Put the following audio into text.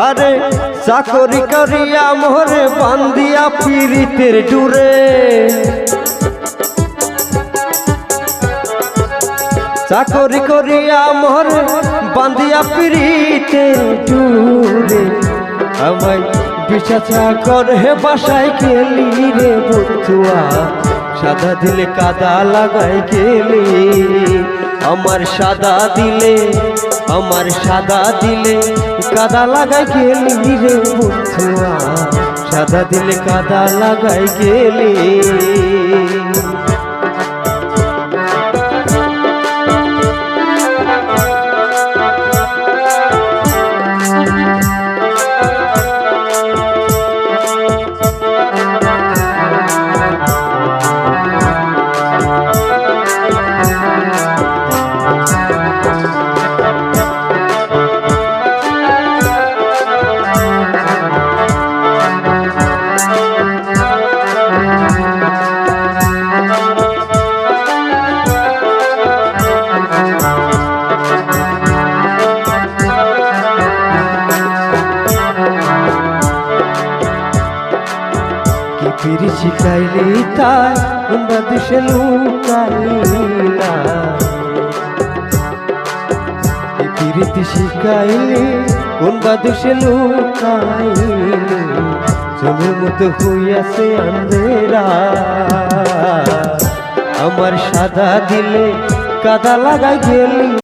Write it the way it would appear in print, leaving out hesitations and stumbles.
আরে চাকরি করিয়া মোরে বান্দিয়া পীড়িতের ডুরে, চাকরি করিয়া মোরে বান্দিয়া পীড়িতের ডুরে, আমায় বিছাছা করে বাসায় গেলি রে বন্ধুয়া, সাদা দিলে কাদা লাগাই গেলি, আমার সাদা দিলে কাদা লাগাই গেলি রে বন্ধুয়া, সাদা দিলে কাদা লাগাই গেলি। পিরি শিখাইলি তাই কোনবা দেশে লুকাইলা, পিরিতি শিখাইলি কোনবা দেশে লুকাইলি, চোখের মতো হইয়াছে আন্ধেরা, আমার সাদা দিলে কাদা লাগাই গেলি।